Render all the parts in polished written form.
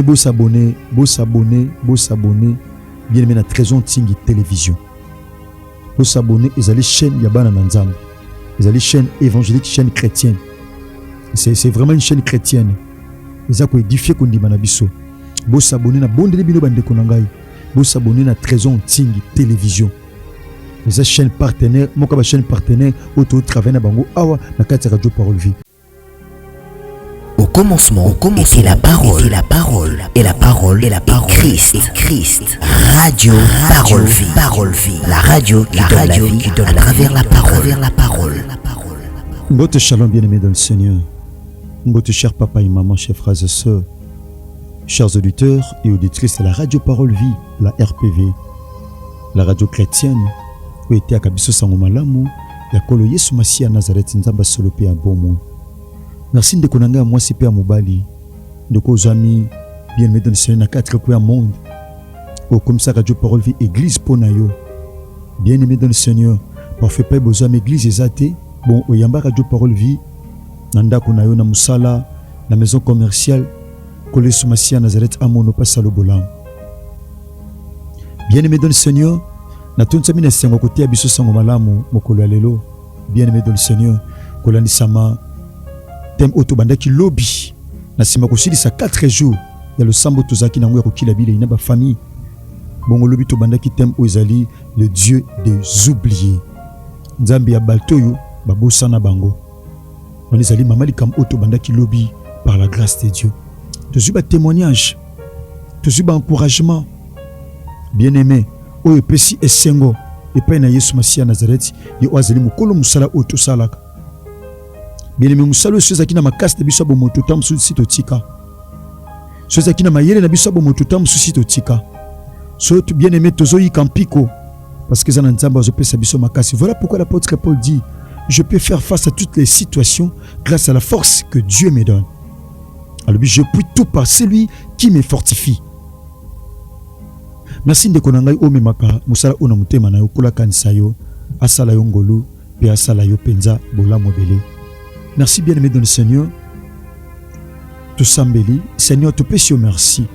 Beau s'abonner, bien aimé na Trésor Tingi télévision. Beau s'abonner, ils allaient chaîne Yabana Nanzam. Ils allaient chaîne évangélique, chaîne chrétienne. C'est vraiment une chaîne chrétienne. Ils ont édifié Kondi Manabiso. Beau s'abonner na Bondeli Bino Bande Konangai. Beau s'abonner na Trésor Tingi télévision. Ils ont chaîne partenaire, Mokaba chaîne partenaire, auto travail na Bango Awa na Kati Radio Parole Vie. Au commencement était la parole, et la parole est Christ. Radio Parole Vie, la radio qui donne à travers la parole. Mbote shalom bien-aimés dans le Seigneur. Mbote chers papa et maman, chers frères et sœurs, chers auditeurs et auditrices de la Radio Parole Vie, la RPV, la radio chrétienne, où était à Kabiso Sangomalamu, ya kolo Yesu Masia Nazareth Nzamba Solope à Bomo. Merci de konanga moi c'est Père Mobali, de nos amis bien-aimés dans le Seigneur na 4 coins monde. Au comme ça Radio Parole Vie église Ponayo. Bien-aimés dans le Seigneur, parfait pas besoin église ezate. Bon, au Yamba Radio Parole Vie, nanda konayo na musala, la maison commerciale, Kole Soumassia Nazareth Amono Pasalo Bolam. Bien-aimés dans le Seigneur, na tonsami na sengo côté abiso sango malamu mokolo alelo. Bien-aimés dans le Seigneur, kolani sama tem otobandaki lobby na sima kosilisa 4 jours ya le sambo tozaki na ngwe kokila bile ina ba famille. Bongo lobby tobandaki tem ozali le Dieu des oubliés. Nzambi ya baltoyo babosana bango. On les alliés mamali kam auto bandaki lobby par la grâce de Dieu. Tu as témoignage, tu as encouragement. Bien-aimé, oyo pesi esengo epai na Yesu Masia Nazareth yo azali mukolo musala auto salaka. Bien-aimé musalo sezaki na makasi de biso bomoto tam sito tika. Sezaki na mayele na biso bomoto tam sito tika. So bien-aimé tozoyi kampiko parce que ça n'entend zo pesa biso makasi. Voilà pourquoi l'apôtre Paul dit je peux faire face à toutes les situations grâce à la force que Dieu me donne. Alors je puis tout par celui qui me fortifie. Merci de konangai o memaka musala ona mutema na yokola kanisa yo asala yo ngolu pe asala yo penza bola mobele. Merci bien-aimé dans le Seigneur. Tout sambeli, Seigneur te pèse merci.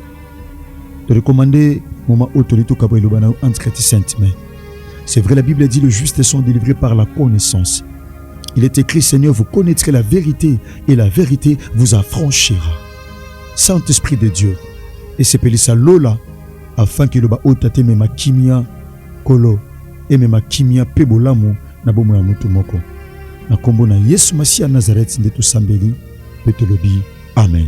De recommander moment autorité kabo elobana entre tes saintes mains. C'est vrai, la Bible dit le juste sont délivrés par la connaissance. Il est écrit, Seigneur, vous connaîtrez la vérité et la vérité vous affranchira. Saint-Esprit de Dieu, et c'est pelisa lola, afin que le ba otate me ma kimia kolo, et me ma kimia pebolamu na bomo ya mutu moko. Na kombo na Yesu Masia Nazareth ndetu sambeli, petelobi, Amen.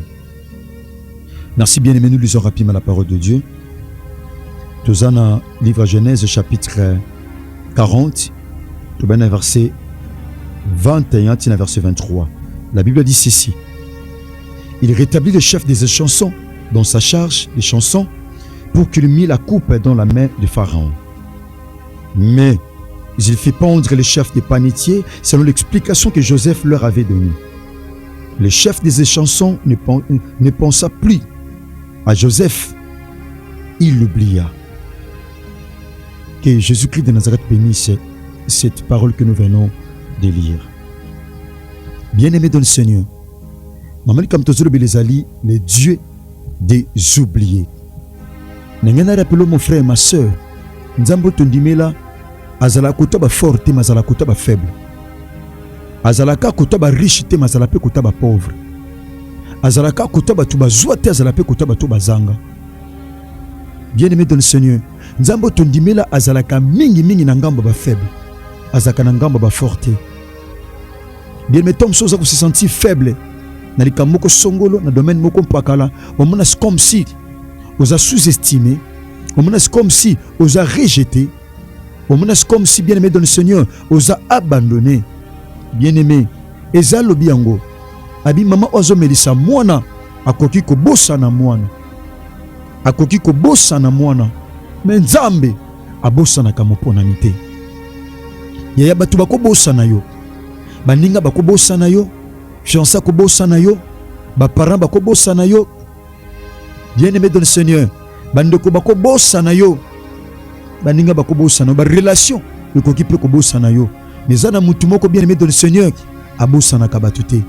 Merci bien-aimés, nous lisons rapidement la parole de Dieu. Tozana, livre Genèse, chapitre 40, tout bien verset 21, verset 23. La Bible dit ceci. Il rétablit le chef des chansons dans sa charge des chansons pour qu'il mit la coupe dans la main de Pharaon. Mais il fit pendre le chef des panetiers selon l'explication que Joseph leur avait donnée. Le chef des chansons ne pensa plus à Joseph. Il l'oublia. Que Jésus-Christ de Nazareth bénisse cette parole que nous venons de lire. Bien-aimé dans le Seigneur, Mamali Kamtozolo Belezali, le Dieu des oubliés. N'engana rappelons mon frère et ma soeur, Nzambo Tondimela, Azala Kotaba forte, Mazala Kotaba faible. Azalaka Kotaba riche, Mazala pe Kotaba pauvre. Azalaka Kotaba Tuba Zouate, Azala pe Kotaba Tuba Zanga. Bien-aimé dans le Seigneur, Nzambo Tondimela azalaka mingi nangamba ba faible. Azaka nangamba ba forte. Bien-aimé Tom Sosa ko se sentir faible. Na likamoko songolo na domaine moko mpakala, on a comme si on a sous-estimé, on a comme si on a rejeté, on a comme si bien-aimé dans le Seigneur, on a abandonné. Bien-aimé, eza lobi yango. Abi mama ozo melisa mwana akoki ko bossa na mwana. Akoki ko bossa na mwana. Mais Nzambe abosa na kamopona te. Yaya batu bako bosa na yo. Baninga bako bosa na yo. Fiancé ko bosa na yo. Ba parents bako bosa na yo. Bien-aimé dans le Seigneur, bandeko bako bosa na yo. Baninga bako bosa na yo. Ba relation ekoki pe ko bosa na yo. Mais zana mutu moko bien-aimé dans le Seigneur abosa na kabatute.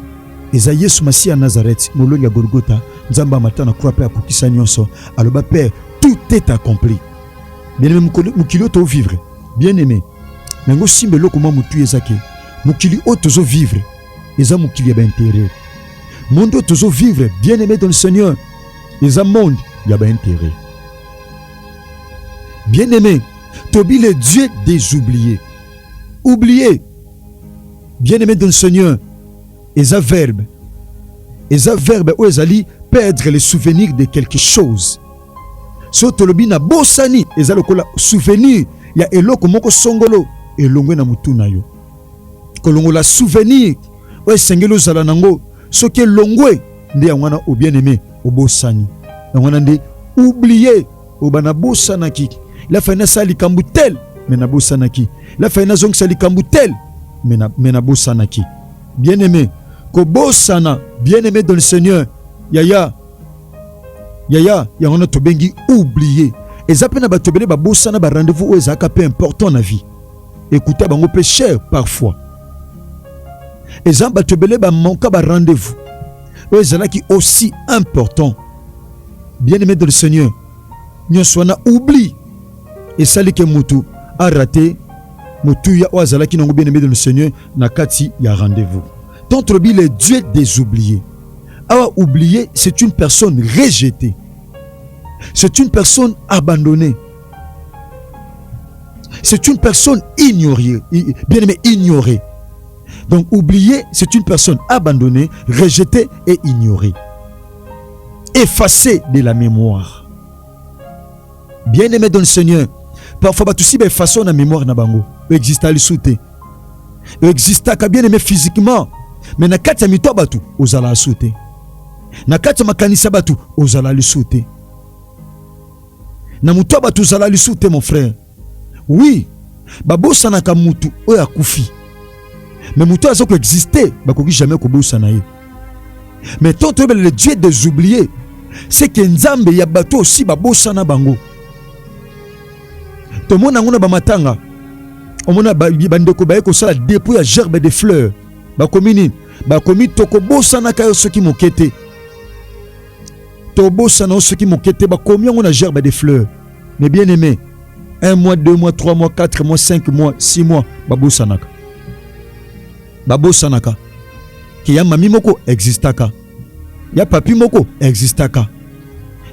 eza Yesu Masi à Nazareth molongi ya Golgotha nzamba matana croix pe akokisa nyonso aloba Père tout est accompli. Bien-aimé mukili to vivre bien-aimé nango simbe loko ma mutu ezake mukili otozo vivre eza mukili ya intérêt monde otozo vivre bien-aimé dans le Seigneur eza monde ya intérêt. Bien-aimé tobi le Dieu des oubliés. Oublié. Bien-aimé dans le Seigneur eza verbe où ezali perdre le souvenir de quelque chose. So tolobi na bosani eza lokola souvenir ya eloko moko songolo elongwe na mutu na yo. Kolongola souvenir o esengelo zala nango soki elongwe nde yangwana o bien-aimé o bosani. Yangwana nde oublié o bana bosanaki. La faina sali kambutel mena bosanaki. La faina zong sali kambutel mena bosanaki. Bien-aimé Kobosana, bien-aimé dans le Seigneur, yaya, yangona tobengi oublié. Ezapena ba tobele ba bosana ba rendez-vous o ezaka peu important na vie. Écoutez bango peu cher parfois. Ezamba tobele ba manka ba rendez-vous o ezalaki aussi important. Bien-aimé dans le Seigneur, nyoswana oubli. Et sali ke mutu a raté mutu ya o azalaki nango bien-aimé dans le Seigneur na kati ya rendez-vous. Ton trobi le Dieu des oubliés. Alors oublié, c'est une personne rejetée. C'est une personne abandonnée. C'est une personne ignorée, bien aimé ignorée. Donc oublié, c'est une personne abandonnée, rejetée et ignorée. Effacée de la mémoire. Bien aimé dans le Seigneur, parfois tout de façon la mémoire na bango, existe à l'issouté. Existe à bien aimé physiquement. Mais na kati ya mito batu ozala asute. Na kati ya makanisa batu ozala lisute. Na muto batu ozala lisute mon frère. Oui, babosa na ka mutu oyo akufi. Mais muto azoko exister bakoki jamais ko bosa na ye. Mais tant que le Dieu des oubliés, c'est que nzambe ya bato aussi babosa na bango. To mona ngona ba matanga. Omona bandeko baye ko sala dépôt ya gerbe de fleurs. Bakomini toko bosa na kayo soki mokete to bosa na soki mokete bakomi on a gerbe de fleurs. Mais bien aimé 1 mois 2 mois 3 mois 4 mois 5 mois 6 mois babosa naka ki ya mami moko existaka ya papi moko existaka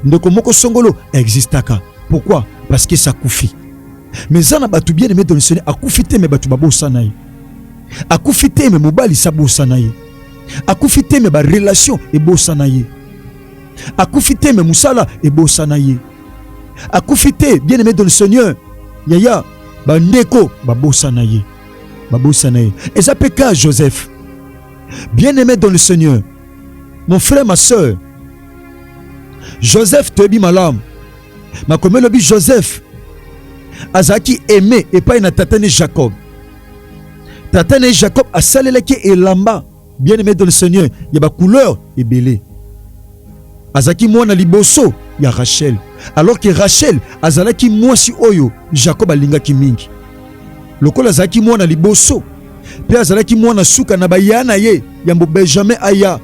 ndeko moko songolo existaka. Pourquoi? Parce que ça koufi. Mais ça na batu bien aimé dans le Seigneur akufite me batu babosa na ye. Akufite me mobali sa bosana ye. Akufite me ba relation e bosana ye. Akufite me musala e bosana ye. Akufite bien aimé dans le Seigneur yaya ba ndeko ba bosana ye. Ba bosana ye. Et ça peka Joseph. Bien aimé dans le Seigneur. Mon frère, ma soeur. Joseph te bi malam. Ma comme le bi Joseph. Azaki aimé et pas une tatane Jacob. Tatane Jacob a saleleki elamba. Bien aimé dans le Seigneur, il y a ba couleur et belé. Azaki mwana liboso ya Rachel. Alors que Rachel azalaki mwasi oyo Jacob alingaki mingi. Lokola azaki mwana liboso. Pe azalaki mwana suka na bayana ye yambo Benjamin aya.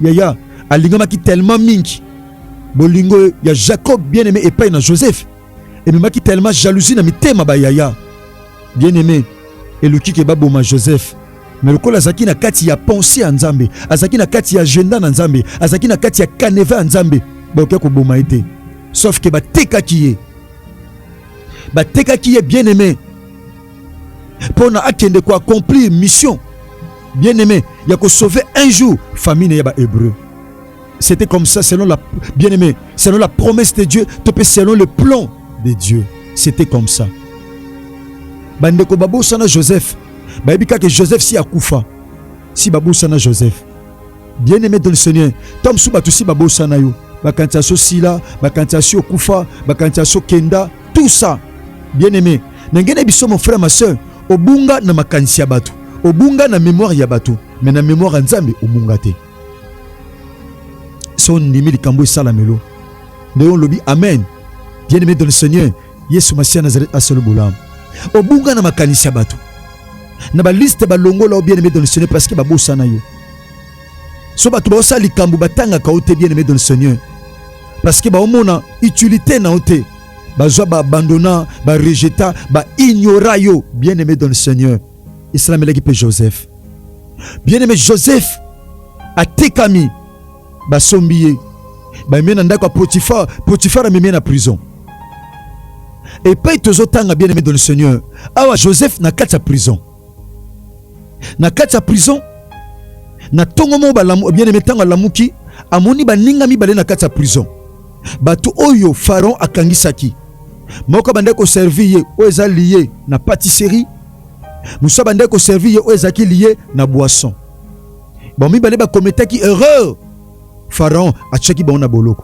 Yaya alingamaki tellement mingi. Bolingo ya Jacob bien aimé et pas na Joseph. Et memaki tellement jalousie na mitema ba yaya. Bien aimé et le qui boma Joseph. Mais le kola azaki na kati ya pensée en Nzambe, azaki na kati ya agenda na Nzambe, azaki na kati ya kaneva en Nzambe, ba ko boma été. Sauf que ba teka ki est bien aimé. Pour na akende ko accomplir mission. Bien aimé, il y a ko sauver un jour famille ya ba hébreu. C'était comme ça selon la bien aimé, selon la promesse de Dieu, selon le plan de Dieu. C'était comme ça. Bandeko babosana Joseph. Baibika que Joseph si akufa. Si babosana Joseph. Bien aimé dans le Seigneur. Tom sou batu si babosana yo. Bakantaso sila, bakantaso kufa, bakantaso kenda, tout ça. Bien aimé. Nengene biso mon frère ma soeur. Obunga na makanisi ya batu. Obunga na mémoire ya batu. Mais na mémoire nzambe obunga te. Son nimi likambo salamelo. Néon lobi amen. Bien aimé dans le Seigneur. Yesu Masia Nazareth asolo bolam. Obunga na makanisi ya batu. Na ba liste ba longo la bien aimé dans le Seigneur parce que ba bosana yo. So ba tuba osali kambu batanga ka ote bien-aimé dans le Seigneur. Parce que ba omona utilité na ote. Ba joa ba abandonna, ba rejeta, ba ignora yo, bien-aimé dans le Seigneur. Islam eleki pe Joseph. Bien-aimé Joseph a tekami ba sombiye. Ba mena ndako Potiphar, Potiphar a mis na prison. Et puis tozotanga bien-aimé dans le Seigneur. Awa Joseph na kati ya prison. Na kati ya prison na tongo mo balamu bien-aimé tanga lamuki amoni baninga mibale na kati ya prison. Batu oyo Pharaon akangisaki. Moko bande ko servir ye o eza lié na pâtisserie. Musa bande ko servir ye o ezaki lié na boisson. Bon mibale ba kometaki erreur. Pharaon a cheki ba na boloko.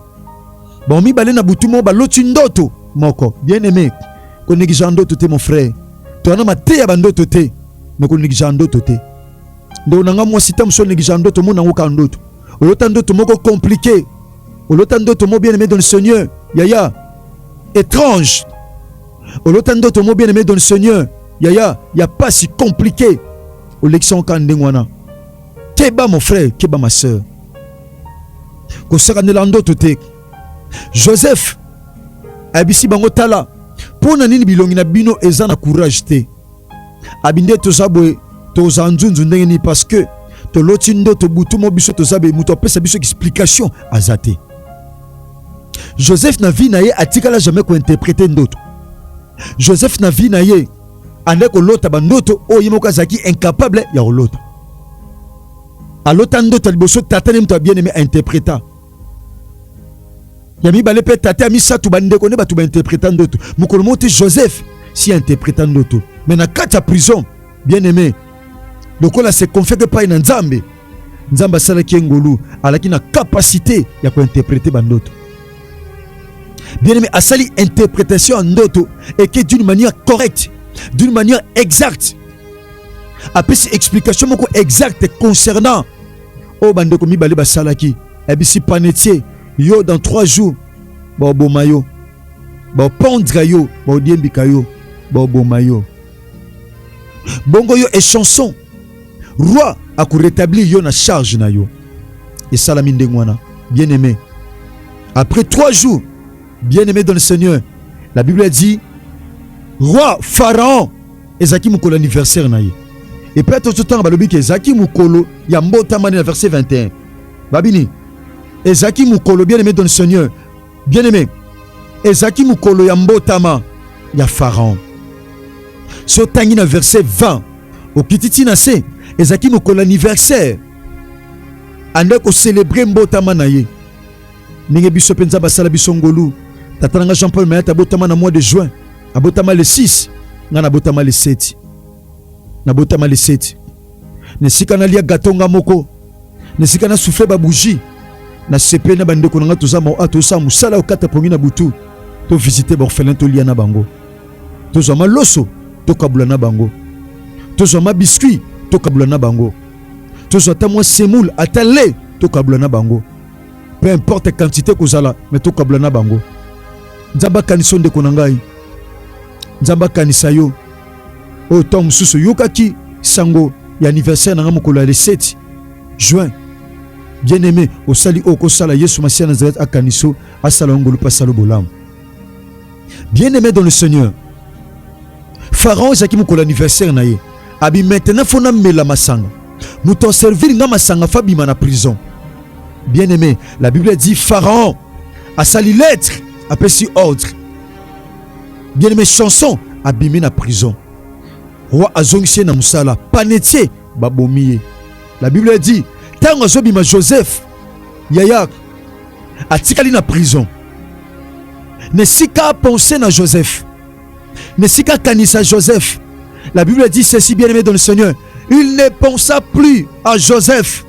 Bon mibale na butu mo ba loti ndoto moko. Bien-aimé, ko négligent ndoto te mon frère. To na mate ya bandoto te. Mais ko négligent ndoto te. Ndo nanga mo sitam so négligent ndoto mo nango ka ndoto. Olota ndoto moko compliqué. Olota ndoto mo bien-aimé dans le Seigneur. Yaya étrange. Olota ndoto mo bien-aimé dans le Seigneur. Yaya ya pas si compliqué. Olection kandengwana. Keba mon frère, keba ma sœur. Ko saka ne ndoto te. Joseph abisi bango tala. Pona nini bilongi na bino eza na courage te. Abinde tozabwe tozanzunzu ndenge ni parce que to loti ndoto butu mo biso tozabe muto pesa biso explication azate. Joseph na vie na ye atikala jamais ko interpréter ndoto. Joseph na vie na ye ande ko lota ba ndoto o yimo kazaki incapable ya lota. Alota ndoto liboso tata ne mto bien-aimé interpréta. Yami balé pe tata ami satu bande ko ne batu ba interprétant ndoto. Mukolo monte Joseph si interprétant ndoto. Mais na kata prison bien-aimé. Donc là c'est confie que pas na Nzambe. Nzamba sala kiengolu alaki na capacité ya ko interpréter ba ndoto. Bien-aimé, asali interprétation en ndoto et que d'une manière correcte, d'une manière exacte. Après cette explication moko exacte concernant o bandeko mibale basalaki ebisi panetier yo dans 3 jours ba bomayo ba pondre yo ba diembika yo ba bomayo bongo yo et chanson roi a ko rétablir yo na charge na yo et salami ndengwana bien-aimé après 3 jours bien-aimé dans le Seigneur la Bible dit roi Pharaon ezaki mukolo anniversaire na ye. Et puis tout ce temps balobi ke ezaki mukolo ya mbotama na verset 21. Babini ezaki mukolo bien-aimé dans le Seigneur. Bien-aimé ezaki mukolo ya mbotama ya Pharaon. So tangi na verset 20 au kititi na se ezaki mukolo anniversaire. Ande ko célébrer mbotama na ye. Ninge biso penza basala biso ngolu. Tatananga Jean-Paul Mayata botama na mois de juin. Abotama le 6, ngana botama le 7. Na botama le 7. Nesika na lia gatonga moko. Nesika na souffler ba bougie. Na sepe na bandeko nga tozama atosa musala okata pongi na butu. To visiter ba orphelin to lia na bango. To zama loso to kabula na bango. To zama biscuit to kabula na bango. To zata moi semoule atale to kabula na bango. Peu importe quantité kozala mais to kabula na bango. Nzamba kaniso ndeko na ngai. Nzamba kanisa yo. O tom susu yokaki sango ya anniversaire na mukolo le 7 juin. Bien-aimé, au sali oko sala Yesu Masia Nazareth akaniso asala ngolu pasalo bolam. Bien-aimé dans le Seigneur. Pharaon zaki mukolo anniversaire na ye. Abi maintenant fona mela masanga. Muto servir nga masanga fabi na prison. Bien-aimé, la Bible dit Pharaon a sali lettre, a pesi ordre. Bien-aimé, chanson abimi na prison. Roi azongisi na musala panetier babomiye. La Bible dit tango azobima Joseph yaya atikali na prison. Nesika penser na Joseph. Nesika kanisa Joseph. La Bible dit ceci bien-aimé dans le Seigneur. Il ne pensa plus à Joseph.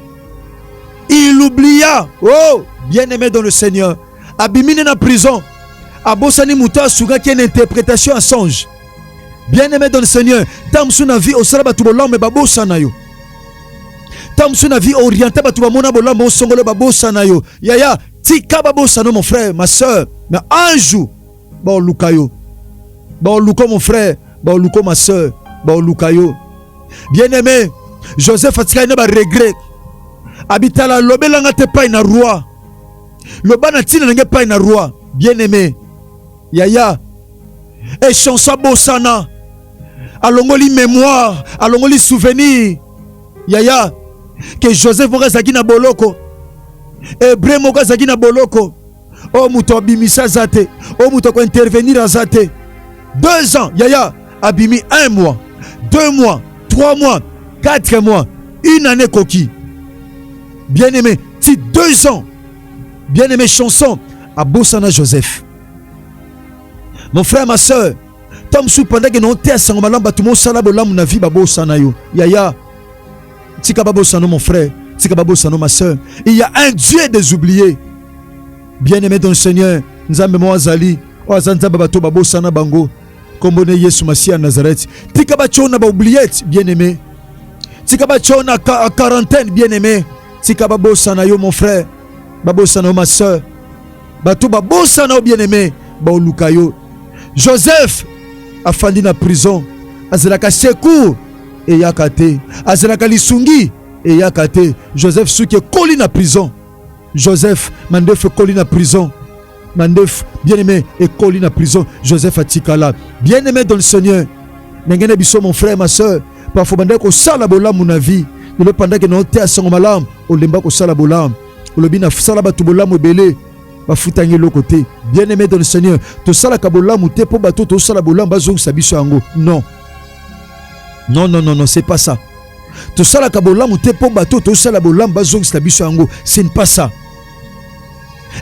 Il oublia. Oh, bien-aimé dans le Seigneur. Abimine na prison. Abosani muta suga qui une interprétation à songe. Bien-aimé dans le Seigneur, tamsu na vie au salaba tu bolombe babosa na yo. Tamsu na vie orienté ba tu mona bolombe au songolo babosa na yo. Yaya, tika babosa no mon frère, ma soeur. Mais un jour, ba lukayo. Ba luko mon frère, ba luko ma soeur, ba lukayo. Bien-aimé, Joseph atika na ba regret. Abitala lobelanga te pa na roi. Lobana tina nge pa na roi. Bien-aimé. Yaya. Et chanson bosana. Alongoli mémoire, alongoli souvenir. Yaya. Que Joseph moka zaki na boloko. Hébreu moka zaki na boloko. Oh muto abimisa zate. Oh muto ko intervenir azate. 2 ans. Yaya. Abimi 1 mois. 2 mois. 3 mois. 4 mois. 1 année coquille. Bien-aimé. Si 2 ans. Bien-aimé chanson. À Bossana Joseph. Mon frère, ma soeur. Tom sou pendant que non te sango malamba tout mon sala bolam na vie babo sana yo. Yaya. Tika babo sano mon frère. Tika babo sano ma soeur. Il y a un Dieu des oubliés. Bien-aimé dans le Seigneur. Nzambe mo azali. O azanza babato babo sana bango. Kombone Yesu Masia Nazareth. Tika bacho na ba oubliette, bien-aimé. Tika bacho na quarantaine, bien-aimé. Tika babo sana yo mon frère. Babo sana ma soeur. Bato babo sana bien-aimé. Ba olukayo. Joseph a fandi na prison. Azelaka secours et yakate. Azelaka lisungi et yakate. Joseph souki koli na prison. Joseph mandef koli na prison. Mandef bien-aimé et koli na prison. Joseph atikala. Bien-aimé dans le Seigneur. Nengene biso mon frère ma soeur. Parfois banda ko sala bolam na vie. Le pendant que non te asango malam. Olemba ko sala bolam. Olobina sala batu bolam obele. Bafutangi le côté. Bien-aimé dans le Seigneur, to sala kabola mouté pour bateau to sala bola bazong sabiso ango. Non. Non, non, non, non, c'est pas ça. To sala kabola mouté pour bateau to sala bola bazong sabiso ango. Ce n'est pas ça.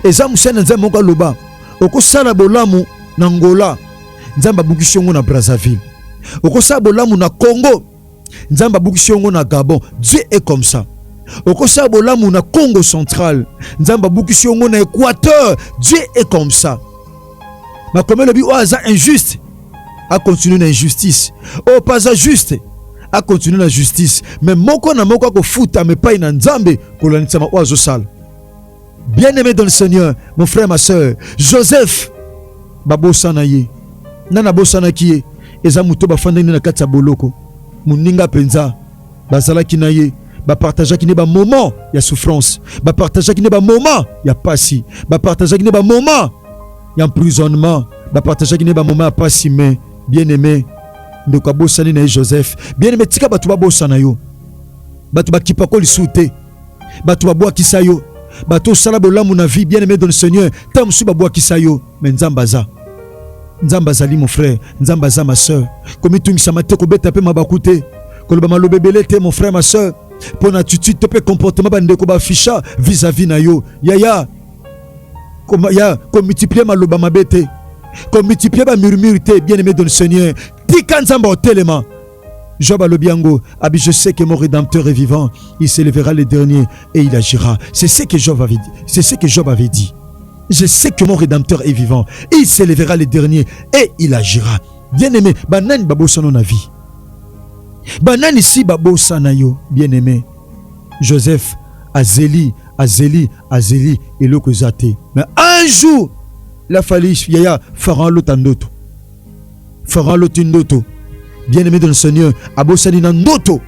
Et ça moussena nzamba moka loba. Oko sala bola mu na Angola. Nzamba bukishongo na Brazzaville. Oko sala bola mu na Congo. Nzamba bukishongo na Gabon. Dieu est comme ça. Okosa bolamu na Congo central. Nzamba bukisi ongo na Équateur. Dieu est comme ça. Ma comme le bi oaza injuste a continuer na injustice. O pas juste a continuer na justice. Mais moko na moko ko futa me pa ina nzambe ko lanisa ma oazo sal. Bien-aimé dans le Seigneur, mon frère ma soeur, Joseph babosana ye. Nana bosana kiye eza muto bafanda na kati ya boloko. Muninga penza bazala kinaye. Ba partager qui n'est pas moment il y a souffrance, ba partager qui n'est pas moment il y a passi, ba partager qui n'est pas moment il y a emprisonnement, ba partager qui n'est pas moment passi. Mais bien-aimé de quoi bossani na Joseph, bien-aimé tika batu ba bossana yo, batu ba kipako lisute, batu ba boa kisayo, batu sala bolamu na vie. Bien-aimé dans le Seigneur, tam su ba boa kisayo. Mais nzambaza nzambazali mon frère, nzambaza ma soeur, comme tu m'samate ko beta pe mabakute ko le ba malobebele te mon frère ma soeur. Pour l'attitude, ton comportement ficha vis-à-vis na yo. Yaya, comme multiplier ma loba ma bête, comme multiplier ma murmurité, bien-aimé dans le Seigneur. Tikanzamba tellement. Job a le biango. Abi, je sais que mon Rédempteur est vivant. Il s'élèvera le dernier et il agira. C'est ce que Job avait dit. C'est ce que Job avait dit. Je sais que mon Rédempteur est vivant. Il s'élèvera le dernier et il agira. Bien-aimé, banan babo sono na vie. Banani si babo sanayo, bien-aimé. Joseph, Azélie, et le kozate. Mais un jour, la fallu yaya Pharaon l'otandoto. Pharaon l'otindoto. Bien-aimé dans le Seigneur, abosani nandoto.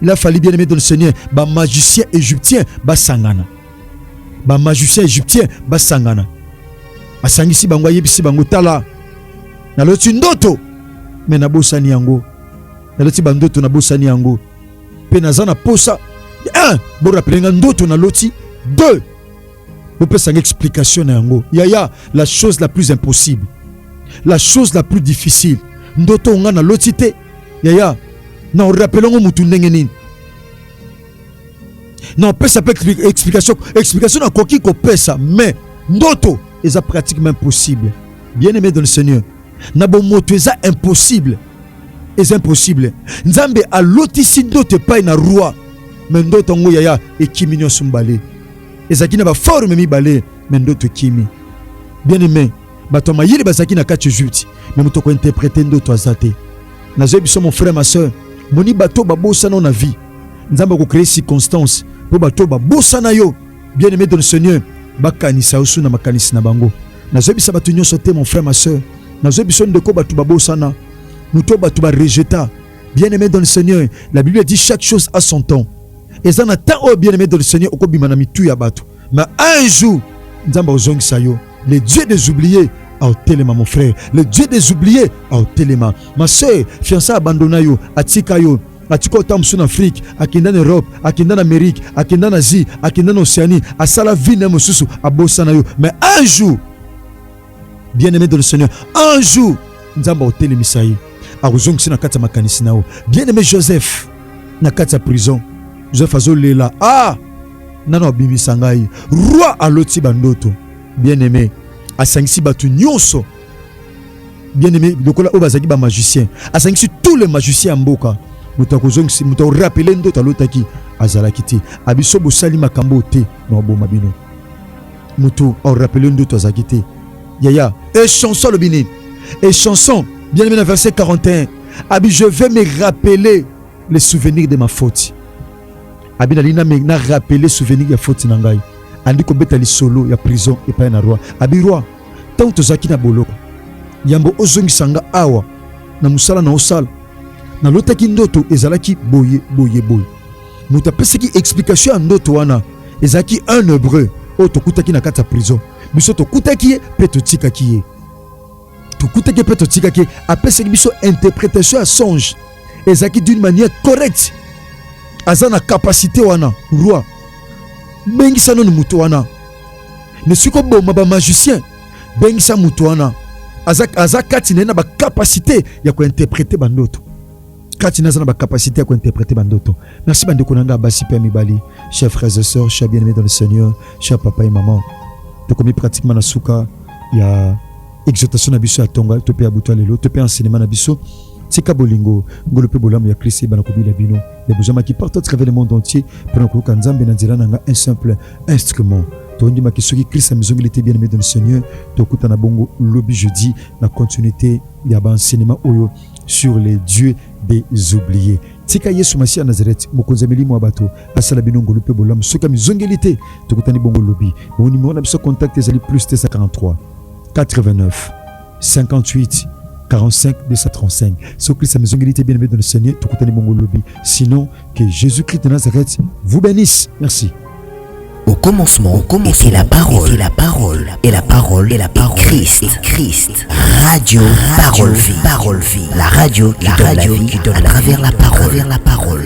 Il a fallu bien-aimé dans le Seigneur, ba magicien égyptien ba sangana. Ba magicien égyptien ba sangana. Asangisi bango yebisi bango tala. Na lotindoto. Mais na bosani yango. Naloti bandoto na bosani yango. Pe nazana posa. 1. Bo rappeler ndoto na loti. 2. Bo pesa une explication na yango. Yaya, la chose la plus impossible. La chose la plus difficile. Ndoto nga na loti te. Yaya, na rappelons mutu ndenge nini. Na pesa pe explication na koki ko pesa, mais ndoto est pratiquement impossible. Bien-aimé dans le Seigneur. Na bo moto est impossible. C'est impossible. Nzambe a lotisi ndoto pa na roi. Mais ndoto ngo yaya e kimi nyo sumbale. Ezaki na ba forme mi balé, mais ndoto kimi. Bien-aimé, bato mayili bazaki na kati Égypte, mais muto ko interpréter ndoto azate. Nazo biso mon frère ma soeur, moni bato babosa na vie. Nzambe ko créer circonstance pour bato babosa na yo. Bien-aimé dans le Seigneur, bakanisa usu na makanisi na bango. Nazo biso bato nyonso te mon frère ma soeur. Nazo biso ndeko bato babosa na Muto batuba rejeta. Bien-aimé dans le Seigneur, la Bible dit chaque chose a son temps. Et ça n'a tant bien aimé dans le Seigneur au kobima na mitu ya bato. Mais un jour, nzamba ozong sayo, le Dieu des oubliés a otelema mon frère, le Dieu des oubliés a otelema. Ma soeur, fiancé abandonna yo, atika yo, atika otamsu en Afrique, akenda en Europe, akenda en Amérique, akenda en Asie, akenda en Océanie, asala vie na mosusu, abosana yo. Mais un jour, bien aimé dans le Seigneur, un jour, nzamba otelemisa ye. A ozong sina kata makanisi nao. Bien aimé Joseph, na kata prison. Joseph azolela, ah, nano abimisa ngai. Roi aloti bandoto. Bien aimé, asangisi batu nyonso. Bien aimé, lokola obazaki ba magicien. Asangisi tous les magiciens mboka. Mutakozongisi, mutarappeler ndoto alotaki azalaki te. Abiso bosali makambo te na oboma bino. Mutu au rappeler ndoto azalaki te. Yaya, et chanson le bini. Et chanson, bien aimé, verset 41. Abi, je vais me rappeler les souvenirs de ma faute. Abi nalina me na rappeler souvenir ya faute na ngai. Andi ko betali solo ya prison et pas na roi. Abi roi, tant tozaki na boloko. Yambo ozongisanga awa na musala na osala. Na lotaki ndoto ezalaki boye. Muta peseki explication ya ndoto wana ezalaki un hébreu o tokutaki na kata prison. Biso tokutaki pe totikaki ye. Tokutaki pe totikaki apeseki biso interprétation à songe. Ezalaki d'une manière correcte. Azana capacité wana roi bengisa no mutu wana ne siko boma ba magicien bengisa mutu wana azakati na ba capacité ya ko interpréter bandoto kati na ba capacité ya ko interpréter bandoto. Merci bandeko nanga basi pe mibali, chers frères et sœurs, chers bien-aimés dans le Seigneur, chers papa et maman. To komi pratiquement na suka ya exhortation na biso ya tonga to pe abuto lelo to pe enseignement na biso. Tika bolingo ngolo pe bolamu ya Christ bana kobila bino les bujama qui partent à travers le monde entier pour que kanzambe na nzela nanga un simple instrument to ndima ki soki Christ a mizongilité bien aimé dans le Seigneur to kuta na bongo lobby jeudi la continuité ya ba enseignement oyo sur les dieux des oubliés. Tika Yesu Masia Nazareth mokonzi milimo wa bato asala bino ngolo pe bolamu soki mizongilité to kuta ni bongo lobby bon numéro na biso contact ezali plus 243 89 58 45 235. Ce Christ a mizongilité bien aimé dans le Seigneur, tout côté bongo lobby. Sinon, que Jésus-Christ de Nazareth vous bénisse. Merci. Au commencement était la parole, et la parole, et la parole, et la parole, Christ. Radio, parole vie, la radio qui donne la vie à travers la parole.